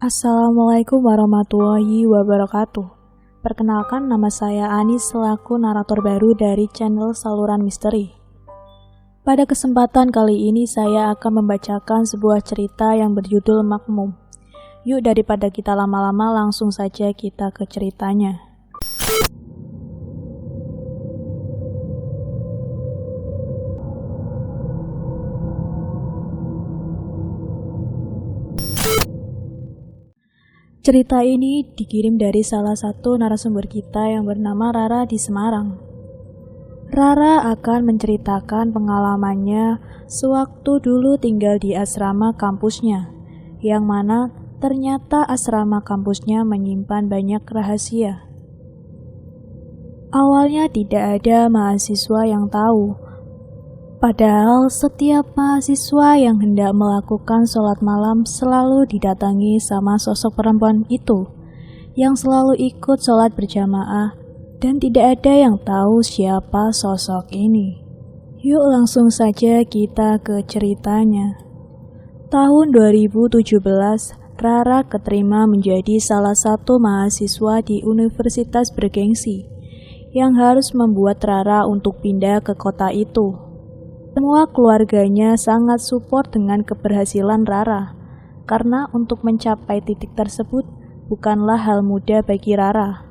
Assalamualaikum warahmatullahi wabarakatuh. Perkenalkan, nama saya Anis selaku narator baru dari channel Saluran Misteri. Pada kesempatan kali ini saya akan membacakan sebuah cerita yang berjudul Makmum. Yuk, daripada kita lama-lama, langsung saja kita ke ceritanya. Cerita ini dikirim dari salah satu narasumber kita yang bernama Rara di Semarang. Rara akan menceritakan pengalamannya sewaktu dulu tinggal di asrama kampusnya, yang mana ternyata asrama kampusnya menyimpan banyak rahasia. Awalnya tidak ada mahasiswa yang tahu, padahal setiap mahasiswa yang hendak melakukan sholat malam selalu didatangi sama sosok perempuan itu, yang selalu ikut sholat berjamaah, dan tidak ada yang tahu siapa sosok ini. Yuk langsung saja kita ke ceritanya. Tahun 2017, Rara keterima menjadi salah satu mahasiswa di universitas bergengsi, yang harus membuat Rara untuk pindah ke kota itu. Semua keluarganya sangat support dengan keberhasilan Rara, karena untuk mencapai titik tersebut bukanlah hal mudah bagi Rara.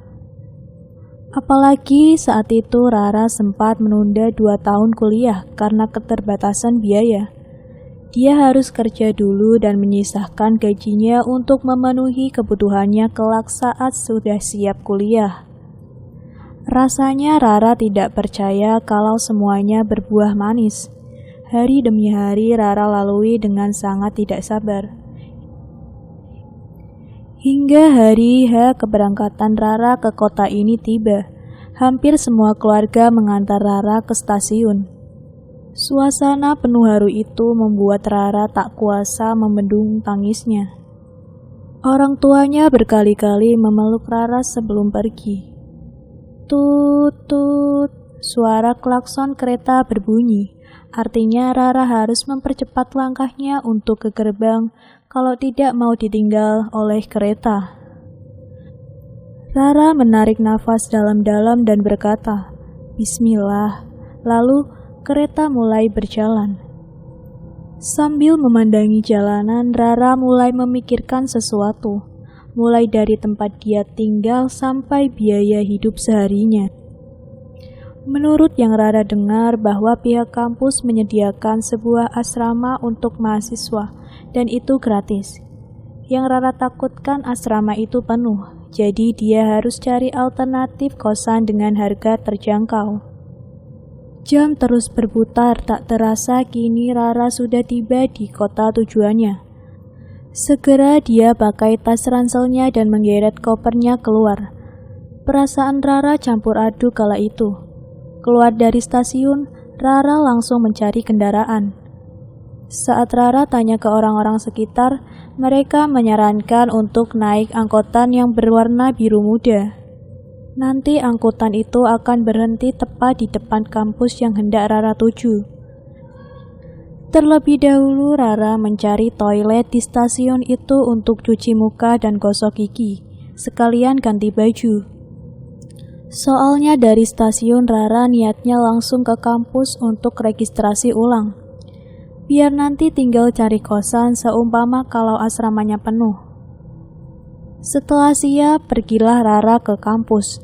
Apalagi saat itu Rara sempat menunda 2 tahun kuliah karena keterbatasan biaya. Dia harus kerja dulu dan menyisahkan gajinya untuk memenuhi kebutuhannya kelak saat sudah siap kuliah. Rasanya Rara tidak percaya kalau semuanya berbuah manis. Hari demi hari Rara lalui dengan sangat tidak sabar. Hingga hari H keberangkatan Rara ke kota ini tiba. Hampir semua keluarga mengantar Rara ke stasiun. Suasana penuh haru itu membuat Rara tak kuasa membendung tangisnya. Orang tuanya berkali-kali memeluk Rara sebelum pergi. Tut tut, suara klakson kereta berbunyi. Artinya Rara harus mempercepat langkahnya untuk ke gerbang kalau tidak mau ditinggal oleh kereta. Rara menarik nafas dalam-dalam dan berkata, "Bismillah." Lalu kereta mulai berjalan. Sambil memandangi jalanan, Rara mulai memikirkan sesuatu, mulai dari tempat dia tinggal sampai biaya hidup seharinya. Menurut yang Rara dengar bahwa pihak kampus menyediakan sebuah asrama untuk mahasiswa dan itu gratis. Yang Rara takutkan asrama itu penuh, jadi dia harus cari alternatif kosan dengan harga terjangkau. Jam terus berputar, tak terasa kini Rara sudah tiba di kota tujuannya. Segera dia pakai tas ranselnya dan menggeret kopernya keluar. Perasaan Rara campur aduk kala itu. Keluar dari stasiun, Rara langsung mencari kendaraan. Saat Rara tanya ke orang-orang sekitar, mereka menyarankan untuk naik angkutan yang berwarna biru muda. Nanti angkutan itu akan berhenti tepat di depan kampus yang hendak Rara tuju. Terlebih dahulu Rara mencari toilet di stasiun itu untuk cuci muka dan gosok gigi, sekalian ganti baju. Soalnya dari stasiun Rara niatnya langsung ke kampus untuk registrasi ulang. Biar nanti tinggal cari kosan seumpama kalau asramanya penuh. Setelah siap, pergilah Rara ke kampus.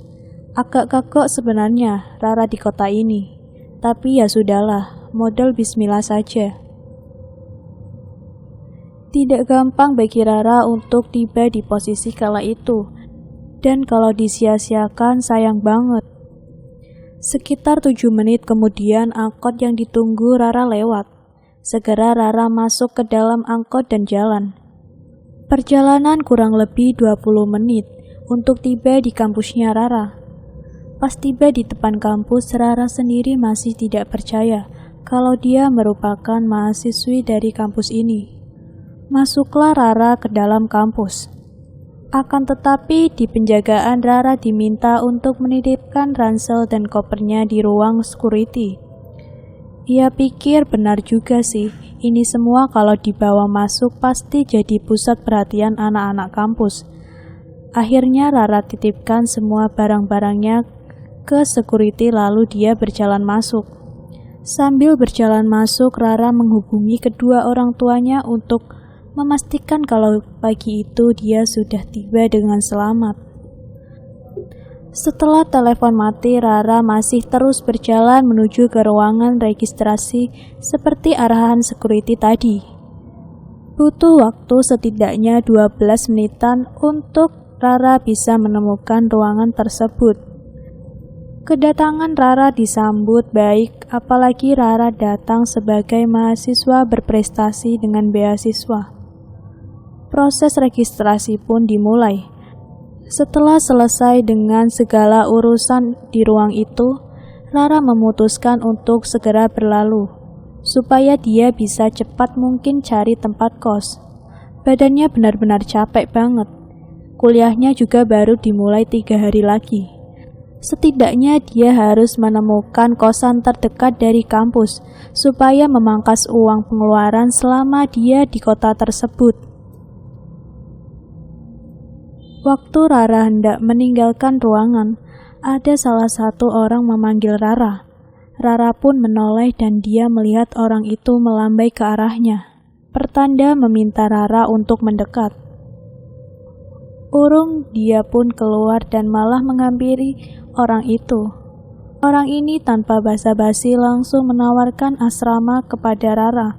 Agak kagok sebenarnya Rara di kota ini. Tapi ya sudahlah, modal bismillah saja. Tidak gampang bagi Rara untuk tiba di posisi kala itu. Dan kalau disia-siakan sayang banget. Sekitar 7 menit kemudian angkot yang ditunggu Rara lewat. Segera Rara masuk ke dalam angkot dan jalan. Perjalanan kurang lebih 20 menit untuk tiba di kampusnya Rara. Pas tiba di depan kampus, Rara sendiri masih tidak percaya kalau dia merupakan mahasiswi dari kampus ini. Masuklah Rara ke dalam kampus. Akan tetapi di penjagaan Rara diminta untuk menitipkan ransel dan kopernya di ruang security. Ia pikir benar juga sih, ini semua kalau dibawa masuk pasti jadi pusat perhatian anak-anak kampus. Akhirnya Rara titipkan semua barang-barangnya ke security lalu dia berjalan masuk. Sambil berjalan masuk, Rara menghubungi kedua orang tuanya untuk memastikan kalau pagi itu dia sudah tiba dengan selamat. Setelah telepon mati, Rara masih terus berjalan menuju ke ruangan registrasi seperti arahan security tadi. Butuh waktu setidaknya 12 menitan untuk Rara bisa menemukan ruangan tersebut. Kedatangan Rara disambut baik, apalagi Rara datang sebagai mahasiswa berprestasi dengan beasiswa. Proses registrasi pun dimulai. Setelah selesai dengan segala urusan di ruang itu, Rara memutuskan untuk segera berlalu, supaya dia bisa cepat mungkin cari tempat kos. Badannya benar-benar capek banget. Kuliahnya juga baru dimulai 3 hari lagi. Setidaknya dia harus menemukan kosan terdekat dari kampus, supaya memangkas uang pengeluaran selama dia di kota tersebut. Waktu Rara hendak meninggalkan ruangan, ada salah satu orang memanggil Rara. Rara pun menoleh dan dia melihat orang itu melambai ke arahnya, pertanda meminta Rara untuk mendekat. Urung dia pun keluar dan malah menghampiri orang itu. Orang ini tanpa basa-basi langsung menawarkan asrama kepada Rara.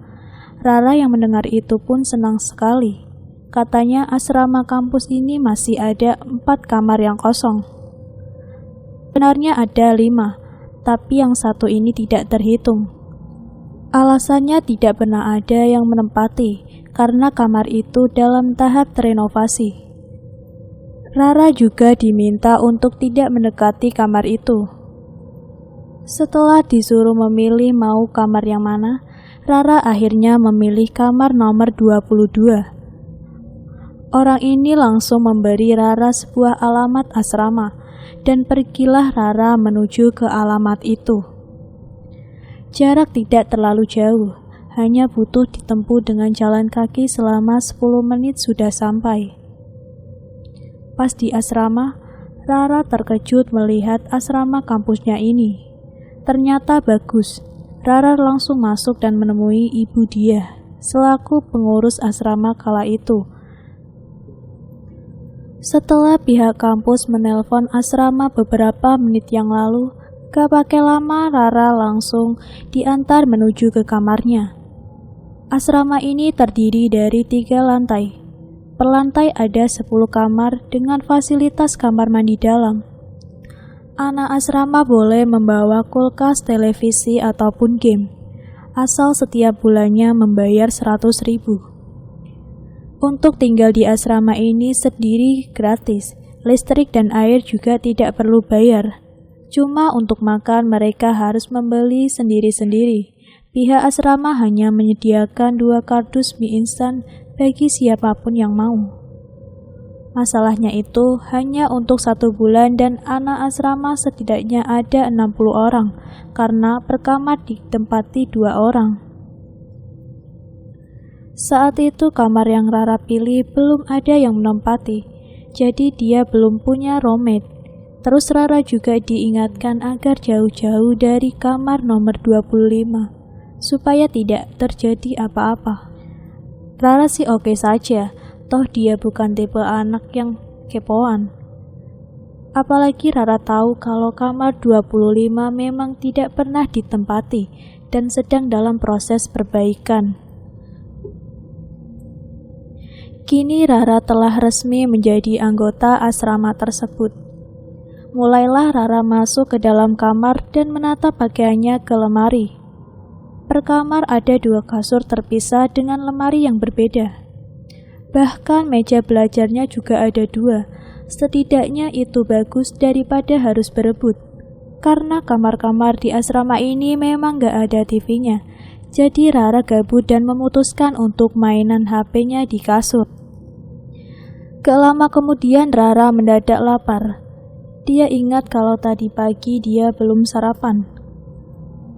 Rara yang mendengar itu pun senang sekali. Katanya asrama kampus ini masih ada 4 kamar yang kosong. Benarnya ada 5, tapi yang satu ini tidak terhitung. Alasannya tidak pernah ada yang menempati, karena kamar itu dalam tahap renovasi. Rara juga diminta untuk tidak mendekati kamar itu. Setelah disuruh memilih mau kamar yang mana, Rara akhirnya memilih kamar nomor 22. Orang ini langsung memberi Rara sebuah alamat asrama, dan pergilah Rara menuju ke alamat itu. Jarak tidak terlalu jauh, hanya butuh ditempuh dengan jalan kaki selama 10 menit sudah sampai. Pas di asrama, Rara terkejut melihat asrama kampusnya ini. Ternyata bagus. Rara langsung masuk dan menemui ibu dia, selaku pengurus asrama kala itu. Setelah pihak kampus menelpon asrama beberapa menit yang lalu, gak pakai lama Rara langsung diantar menuju ke kamarnya. Asrama ini terdiri dari 3 lantai. Per lantai ada 10 kamar dengan fasilitas kamar mandi dalam. Anak asrama boleh membawa kulkas, televisi, ataupun game, asal setiap bulannya membayar 100.000. Untuk tinggal di asrama ini sendiri gratis, listrik dan air juga tidak perlu bayar. Cuma untuk makan mereka harus membeli sendiri-sendiri. Pihak asrama hanya menyediakan 2 kardus mie instan bagi siapapun yang mau. Masalahnya itu hanya untuk 1 bulan dan anak asrama setidaknya ada 60 orang, karena per kamar ditempati 2 orang. Saat itu kamar yang Rara pilih belum ada yang menempati, jadi dia belum punya roommate. Terus Rara juga diingatkan agar jauh-jauh dari kamar nomor 25, supaya tidak terjadi apa-apa. Rara sih oke saja, toh dia bukan tipe anak yang kepoan. Apalagi Rara tahu kalau kamar 25 memang tidak pernah ditempati dan sedang dalam proses perbaikan. Kini Rara telah resmi menjadi anggota asrama tersebut. Mulailah Rara masuk ke dalam kamar dan menata pakaiannya ke lemari. Per kamar ada 2 kasur terpisah dengan lemari yang berbeda. Bahkan meja belajarnya juga ada 2. Setidaknya itu bagus daripada harus berebut. Karena kamar-kamar di asrama ini memang gak ada TV-nya. Jadi Rara gabut dan memutuskan untuk mainan HP-nya di kasur. Gak lama kemudian Rara mendadak lapar. Dia ingat kalau tadi pagi dia belum sarapan.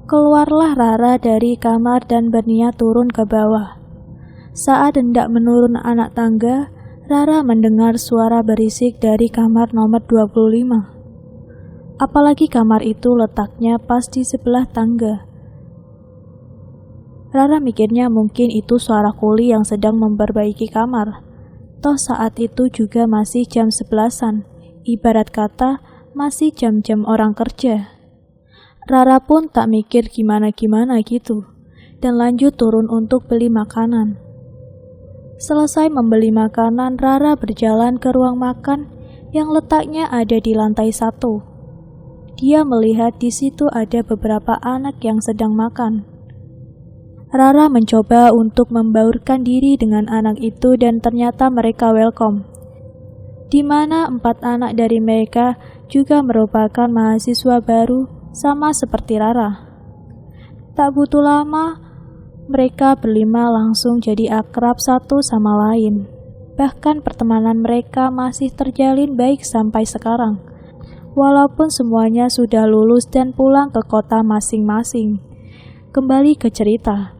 Keluarlah Rara dari kamar dan berniat turun ke bawah. Saat hendak menurun anak tangga, Rara mendengar suara berisik dari kamar nomor 25. Apalagi kamar itu letaknya pas di sebelah tangga. Rara mikirnya mungkin itu suara kuli yang sedang memperbaiki kamar. Toh saat itu juga masih jam 11-an, ibarat kata masih jam-jam orang kerja. Rara pun tak mikir gimana-gimana gitu, dan lanjut turun untuk beli makanan. Selesai membeli makanan, Rara berjalan ke ruang makan yang letaknya ada di lantai 1. Dia melihat di situ ada beberapa anak yang sedang makan. Rara mencoba untuk membaurkan diri dengan anak itu dan ternyata mereka welcome. Di mana 4 anak dari mereka juga merupakan mahasiswa baru sama seperti Rara. Tak butuh lama, mereka berlima langsung jadi akrab satu sama lain. Bahkan pertemanan mereka masih terjalin baik sampai sekarang. Walaupun semuanya sudah lulus dan pulang ke kota masing-masing. Kembali ke cerita.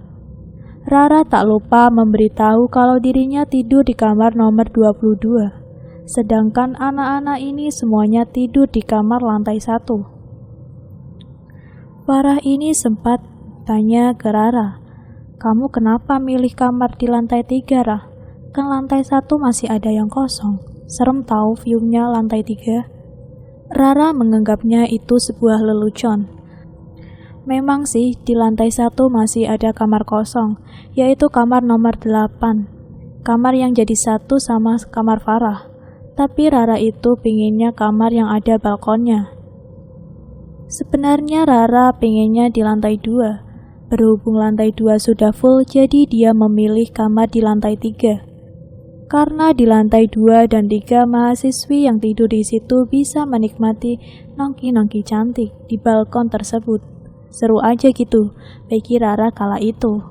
Rara tak lupa memberitahu kalau dirinya tidur di kamar nomor 22. Sedangkan anak-anak ini semuanya tidur di kamar lantai 1. Farah ini sempat tanya ke Rara, "Kamu kenapa milih kamar di lantai 3, Rah? Kan lantai 1 masih ada yang kosong. Serem tahu view-nya lantai 3. Rara menganggapnya itu sebuah lelucon. Memang sih di lantai 1 masih ada kamar kosong, yaitu kamar nomor 8. Kamar yang jadi satu sama kamar Farah. Tapi Rara itu pinginnya kamar yang ada balkonnya. Sebenarnya Rara pengennya di lantai 2. Berhubung lantai 2 sudah full, jadi dia memilih kamar di lantai 3. Karena di lantai 2 dan 3 mahasiswi yang tidur di situ bisa menikmati nongki-nongki cantik di balkon tersebut. Seru aja gitu, bagi Rara kala itu.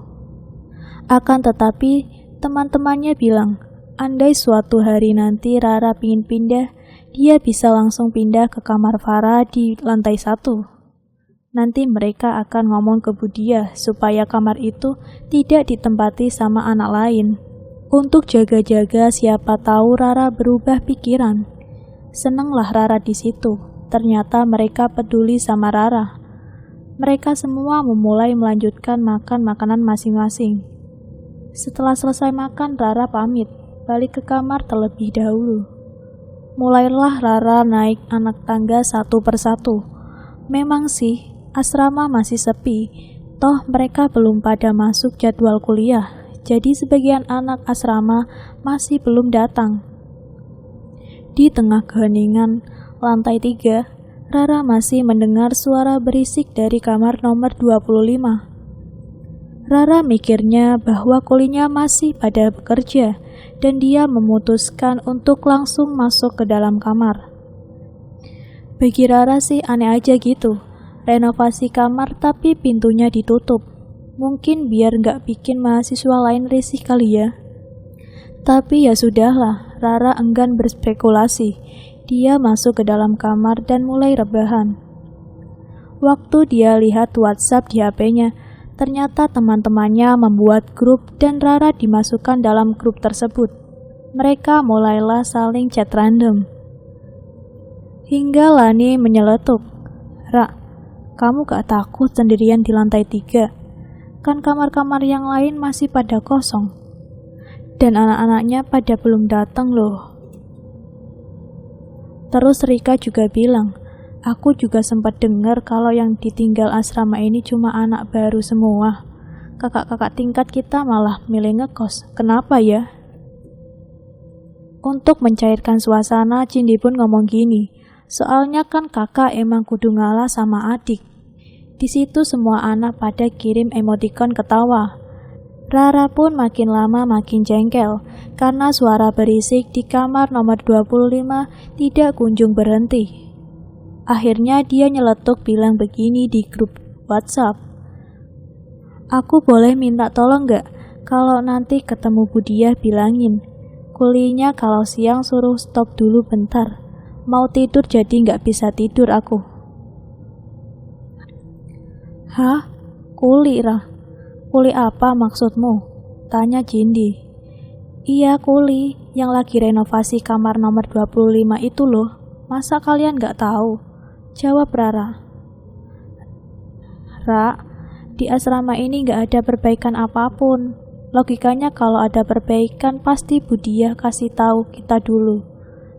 Akan tetapi, teman-temannya bilang, andai suatu hari nanti Rara pingin pindah, dia bisa langsung pindah ke kamar Farah di lantai 1. Nanti mereka akan ngomong ke Budia supaya kamar itu tidak ditempati sama anak lain. Untuk jaga-jaga siapa tahu Rara berubah pikiran. Senenglah Rara di situ. Ternyata mereka peduli sama Rara. Mereka semua memulai melanjutkan makan makanan masing-masing. Setelah selesai makan, Rara pamit, balik ke kamar terlebih dahulu. Mulailah Rara naik anak tangga satu persatu. Memang sih, asrama masih sepi, toh mereka belum pada masuk jadwal kuliah, jadi sebagian anak asrama masih belum datang. Di tengah keheningan lantai 3, Rara masih mendengar suara berisik dari kamar nomor 25. Rara mikirnya bahwa kulinya masih pada bekerja, dan dia memutuskan untuk langsung masuk ke dalam kamar. Bagi Rara sih aneh aja gitu, renovasi kamar tapi pintunya ditutup. Mungkin biar nggak bikin mahasiswa lain risih kali ya. Tapi ya sudahlah, Rara enggan berspekulasi. Dia masuk ke dalam kamar dan mulai rebahan. Waktu dia lihat WhatsApp di HP-nya, ternyata teman-temannya membuat grup dan Rara dimasukkan dalam grup tersebut. Mereka mulailah saling chat random. Hingga Lani menyeletuk, "Ra, kamu gak takut sendirian di lantai 3? Kan kamar-kamar yang lain masih pada kosong. Dan anak-anaknya pada belum datang loh." Terus Rika juga bilang, "Aku juga sempat dengar kalau yang ditinggal asrama ini cuma anak baru semua. Kakak-kakak tingkat kita malah milih ngekos. Kenapa ya?" Untuk mencairkan suasana, Cindy pun ngomong gini, "Soalnya kan kakak emang kudu ngalah sama adik." Di situ semua anak pada kirim emoticon ketawa. Rara pun makin lama makin jengkel, karena suara berisik di kamar nomor 25 tidak kunjung berhenti. Akhirnya dia nyeletuk bilang begini di grup WhatsApp, "Aku boleh minta tolong gak? Kalau nanti ketemu Budia bilangin, kulinya kalau siang suruh stop dulu bentar. Mau tidur jadi gak bisa tidur aku." Hah? Kuli, Rah? Kuli apa maksudmu? Tanya Cindy. Iya, kuli yang lagi renovasi kamar nomor 25 itu loh. Masa kalian gak tahu? Jawab Rara. Ra, di asrama ini gak ada perbaikan apapun. Logikanya kalau ada perbaikan pasti Budia kasih tahu kita dulu.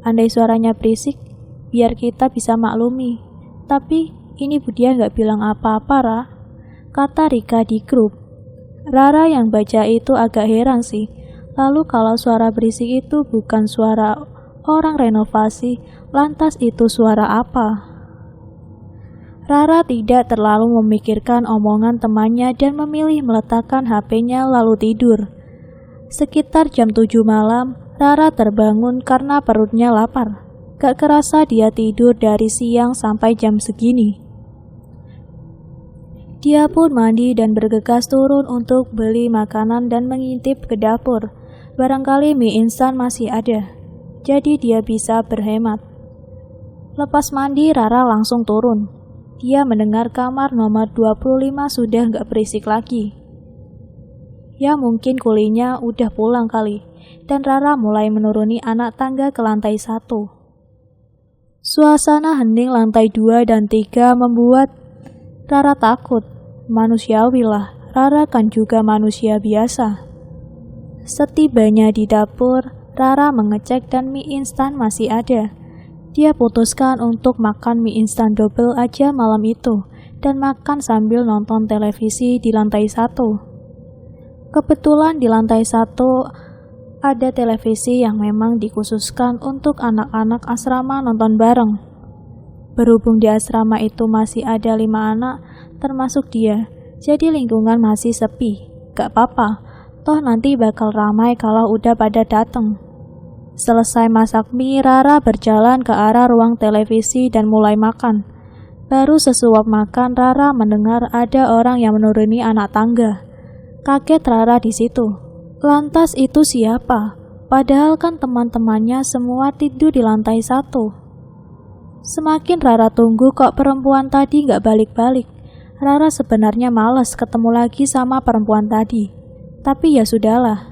Andai suaranya berisik, biar kita bisa maklumi. Tapi ini Budia gak bilang apa-apa, Ra. Kata Rika di grup. Rara yang baca itu agak heran sih. Lalu kalau suara berisik itu bukan suara orang renovasi, lantas itu suara apa? Rara tidak terlalu memikirkan omongan temannya dan memilih meletakkan HP-nya lalu tidur. Sekitar jam 7 malam, Rara terbangun karena perutnya lapar. Gak kerasa dia tidur dari siang sampai jam segini. Dia pun mandi dan bergegas turun untuk beli makanan dan mengintip ke dapur. Barangkali mie instan masih ada, jadi dia bisa berhemat. Lepas mandi, Rara langsung turun. Dia mendengar kamar nomor 25 sudah gak berisik lagi. Ya mungkin kulinya udah pulang kali, dan Rara mulai menuruni anak tangga ke lantai 1. Suasana hening lantai 2 dan 3 membuat Rara takut. Manusiawilah, Rara kan juga manusia biasa. Setibanya di dapur, Rara mengecek dan mie instan masih ada. Dia putuskan untuk makan mie instan double aja malam itu dan makan sambil nonton televisi di lantai 1. Kebetulan di lantai 1 ada televisi yang memang dikhususkan untuk anak-anak asrama nonton bareng. Berhubung di asrama itu masih ada 5 anak, termasuk dia, jadi lingkungan masih sepi. Gak apa-apa, toh nanti bakal ramai kalau udah pada dateng. Selesai masak mie, Rara berjalan ke arah ruang televisi dan mulai makan. Baru sesuap makan, Rara mendengar ada orang yang menuruni anak tangga. Kaget Rara di situ. Lantas itu siapa? Padahal kan teman-temannya semua tidur di lantai 1. Semakin Rara tunggu kok perempuan tadi gak balik-balik. Rara sebenarnya malas ketemu lagi sama perempuan tadi. Tapi ya sudahlah.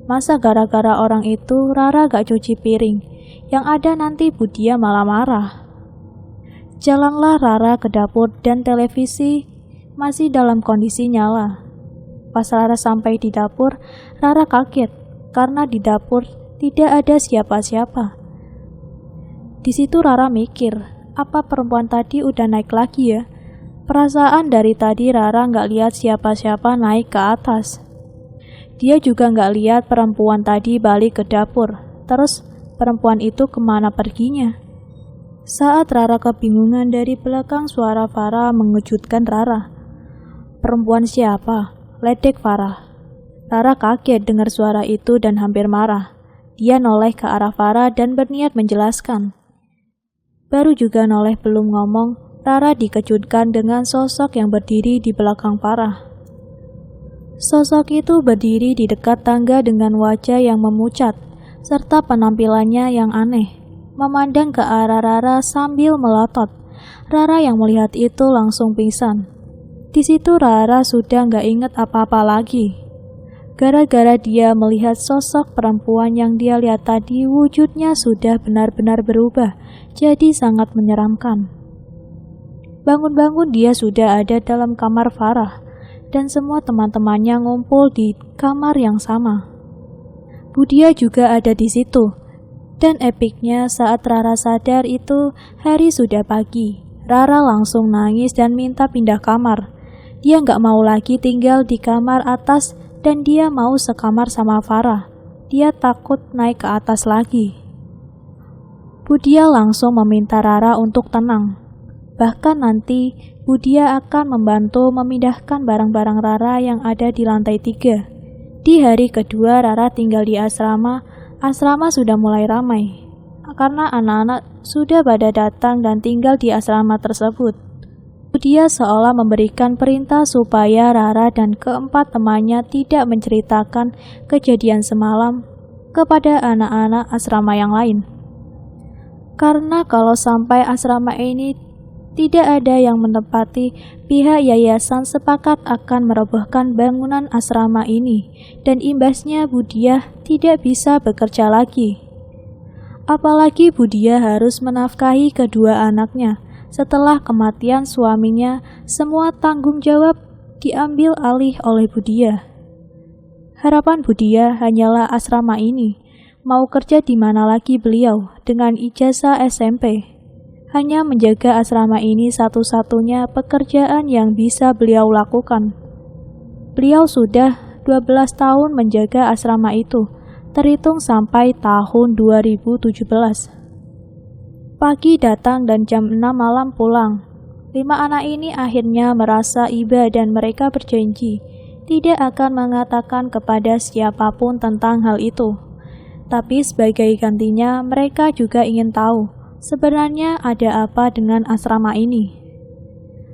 Masa gara-gara orang itu Rara gak cuci piring? Yang ada nanti Budia malah marah. Jalanlah Rara ke dapur dan televisi masih dalam kondisi nyala. Pas Rara sampai di dapur, Rara kaget karena di dapur tidak ada siapa-siapa. Di situ Rara mikir, apa perempuan tadi udah naik lagi ya? Perasaan dari tadi Rara gak lihat siapa-siapa naik ke atas. Dia juga gak lihat perempuan tadi balik ke dapur. Terus perempuan itu kemana perginya? Saat Rara kebingungan, dari belakang suara Farah mengejutkan Rara. Perempuan siapa? Ledek Farah. Rara kaget dengar suara itu dan hampir marah. Dia noleh ke arah Farah dan berniat menjelaskan. Baru juga noleh belum ngomong, Rara dikejutkan dengan sosok yang berdiri di belakang Farah. Sosok itu berdiri di dekat tangga dengan wajah yang memucat, serta penampilannya yang aneh, memandang ke arah Rara sambil melotot. Rara yang melihat itu langsung pingsan. Di situ Rara sudah gak ingat apa-apa lagi. Gara-gara dia melihat sosok perempuan yang dia lihat tadi, wujudnya sudah benar-benar berubah, jadi sangat menyeramkan. Bangun-bangun dia sudah ada dalam kamar Farah, dan semua teman-temannya ngumpul di kamar yang sama. Budia juga ada di situ. Dan epiknya saat Rara sadar itu hari sudah pagi. Rara langsung nangis dan minta pindah kamar. Dia gak mau lagi tinggal di kamar atas dan dia mau sekamar sama Farah. Dia takut naik ke atas lagi. Budia langsung meminta Rara untuk tenang. Bahkan nanti Budia akan membantu memindahkan barang-barang Rara yang ada di lantai 3. Di hari kedua Rara tinggal di asrama sudah mulai ramai. Karena anak-anak sudah pada datang dan tinggal di asrama tersebut. Budia seolah memberikan perintah supaya Rara dan keempat temannya tidak menceritakan kejadian semalam kepada anak-anak asrama yang lain. Karena kalau sampai asrama ini Tidak ada yang menepati, pihak yayasan sepakat akan merobohkan bangunan asrama ini, dan imbasnya Budiah tidak bisa bekerja lagi. Apalagi Budiah harus menafkahi kedua anaknya. Setelah kematian suaminya, semua tanggung jawab diambil alih oleh Budiah. Harapan Budiah hanyalah asrama ini. Mau kerja di mana lagi beliau dengan ijazah SMP? Hanya menjaga asrama ini satu-satunya pekerjaan yang bisa beliau lakukan. Beliau sudah 12 tahun menjaga asrama itu, terhitung sampai tahun 2017. Pagi datang dan jam 6 malam pulang. 5 anak ini akhirnya merasa iba dan mereka berjanji tidak akan mengatakan kepada siapapun tentang hal itu. Tapi sebagai gantinya mereka juga ingin tahu sebenarnya ada apa dengan asrama ini.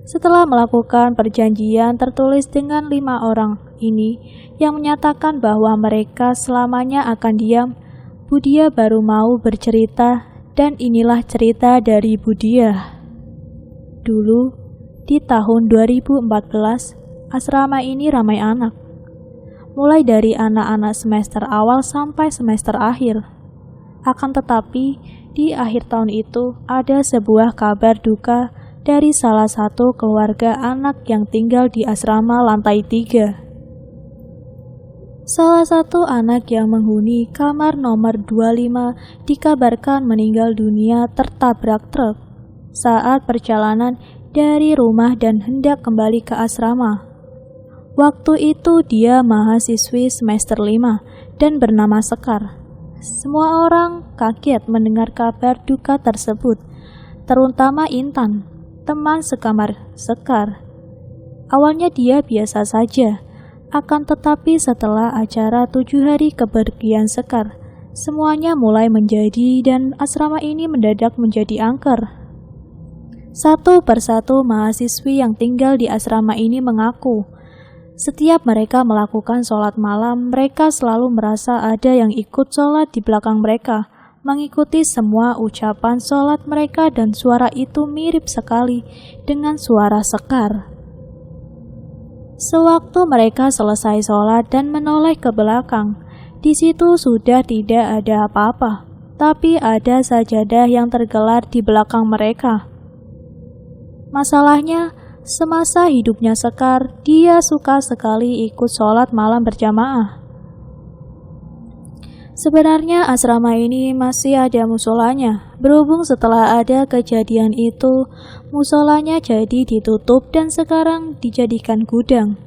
Setelah melakukan perjanjian tertulis dengan 5 orang ini yang menyatakan bahwa mereka selamanya akan diam, Budiah baru mau bercerita, dan inilah cerita dari Budiah. Dulu, di tahun 2014, asrama ini ramai anak. Mulai dari anak-anak semester awal sampai semester akhir. Akan tetapi, di akhir tahun itu ada sebuah kabar duka dari salah satu keluarga anak yang tinggal di asrama lantai 3. Salah satu anak yang menghuni kamar nomor 25 dikabarkan meninggal dunia tertabrak truk saat perjalanan dari rumah dan hendak kembali ke asrama. Waktu itu dia mahasiswi semester 5 dan bernama Sekar. Semua orang kaget mendengar kabar duka tersebut, terutama Intan, teman sekamar Sekar. Awalnya dia biasa saja, akan tetapi setelah acara 7 hari kepergian Sekar, semuanya mulai menjadi dan asrama ini mendadak menjadi angker. Satu persatu mahasiswi yang tinggal di asrama ini mengaku, setiap mereka melakukan sholat malam, mereka selalu merasa ada yang ikut sholat di belakang mereka, mengikuti semua ucapan sholat mereka dan suara itu mirip sekali dengan suara Sekar. Sewaktu mereka selesai sholat dan menoleh ke belakang, di situ sudah tidak ada apa-apa, tapi ada sajadah yang tergelar di belakang mereka. Masalahnya, semasa hidupnya Sekar, dia suka sekali ikut sholat malam berjamaah. Sebenarnya asrama ini masih ada musolanya. Berhubung setelah ada kejadian itu, musolanya jadi ditutup dan sekarang dijadikan gudang.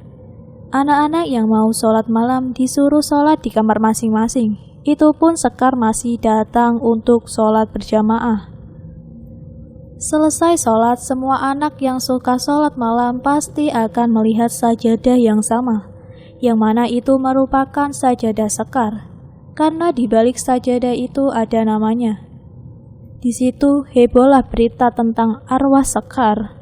Anak-anak yang mau sholat malam disuruh sholat di kamar masing-masing. Itu pun Sekar masih datang untuk sholat berjamaah. Selesai sholat, semua anak yang suka sholat malam pasti akan melihat sajadah yang sama, yang mana itu merupakan sajadah Sekar, karena di balik sajadah itu ada namanya. Di situ hebohlah berita tentang arwah Sekar.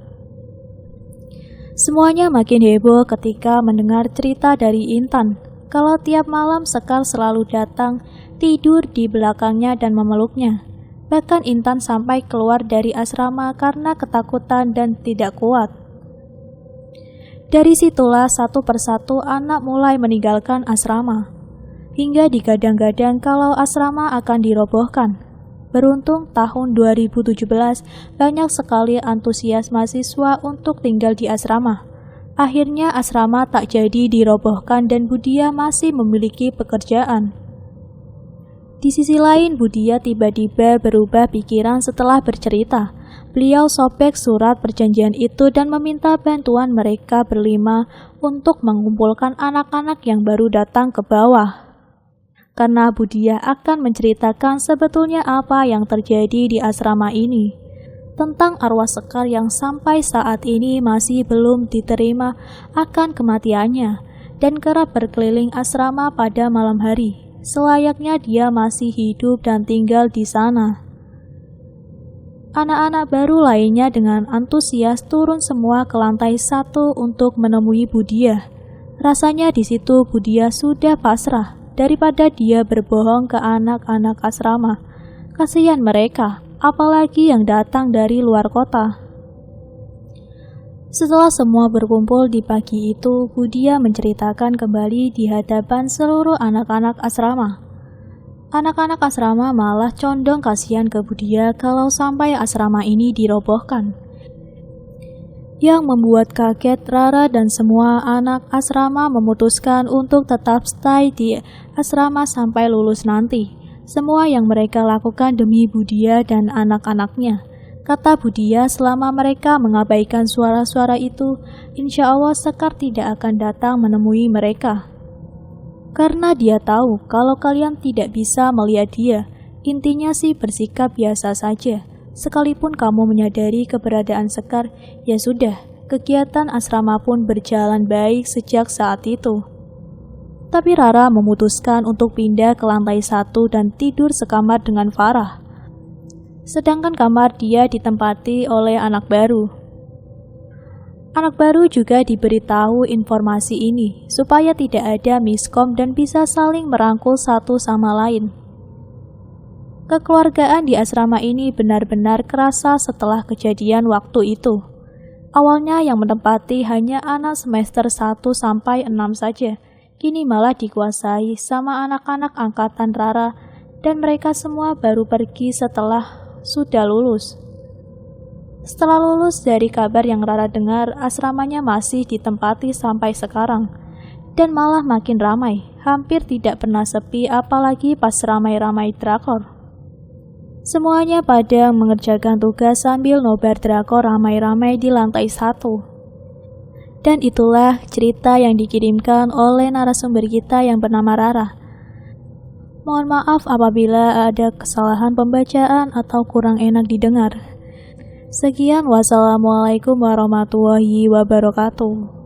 Semuanya makin heboh ketika mendengar cerita dari Intan, kalau tiap malam Sekar selalu datang, tidur di belakangnya dan memeluknya. Bahkan Intan sampai keluar dari asrama karena ketakutan dan tidak kuat. Dari situlah satu persatu anak mulai meninggalkan asrama, hingga digadang-gadang kalau asrama akan dirobohkan. Beruntung tahun 2017 banyak sekali antusias mahasiswa untuk tinggal di asrama. Akhirnya asrama tak jadi dirobohkan dan Budiah masih memiliki pekerjaan. Di sisi lain, Budiah tiba-tiba berubah pikiran setelah bercerita. Beliau sobek surat perjanjian itu dan meminta bantuan mereka berlima untuk mengumpulkan anak-anak yang baru datang ke bawah. Karena Budiah akan menceritakan sebetulnya apa yang terjadi di asrama ini. Tentang arwah Sekar yang sampai saat ini masih belum diterima akan kematiannya dan kerap berkeliling asrama pada malam hari. Selayaknya dia masih hidup dan tinggal di sana. Anak-anak baru lainnya dengan antusias turun semua ke lantai 1 untuk menemui Budiah. Rasanya di situ Budiah sudah pasrah daripada dia berbohong ke anak-anak asrama. Kasihan mereka, apalagi yang datang dari luar kota. Setelah semua berkumpul di pagi itu, Budia menceritakan kembali di hadapan seluruh anak-anak asrama. Anak-anak asrama malah condong kasihan ke Budia kalau sampai asrama ini dirobohkan. Yang membuat kaget, Rara dan semua anak asrama memutuskan untuk tetap stay di asrama sampai lulus nanti. Semua yang mereka lakukan demi Budia dan anak-anaknya. Kata Budia, selama mereka mengabaikan suara-suara itu, insya Allah Sekar tidak akan datang menemui mereka. Karena dia tahu kalau kalian tidak bisa melihat dia, intinya sih bersikap biasa saja. Sekalipun kamu menyadari keberadaan Sekar, ya sudah, kegiatan asrama pun berjalan baik sejak saat itu. Tapi Rara memutuskan untuk pindah ke lantai 1 dan tidur sekamar dengan Farah. Sedangkan kamar dia ditempati oleh anak baru. Anak baru juga diberitahu informasi ini supaya tidak ada miskom dan bisa saling merangkul satu sama lain. Kekeluargaan di asrama ini benar-benar kerasa setelah kejadian waktu itu. Awalnya yang menempati hanya anak semester 1 sampai 6 saja. Kini malah dikuasai sama anak-anak angkatan Rara dan mereka semua baru pergi setelah sudah lulus. Setelah lulus, dari kabar yang Rara dengar, asramanya masih ditempati sampai sekarang dan malah makin ramai, hampir tidak pernah sepi apalagi pas ramai-ramai drakor. Semuanya pada mengerjakan tugas sambil nobar drakor ramai-ramai di lantai 1. Dan itulah cerita yang dikirimkan oleh narasumber kita yang bernama Rara. Mohon maaf apabila ada kesalahan pembacaan atau kurang enak didengar. Sekian, wassalamualaikum warahmatullahi wabarakatuh.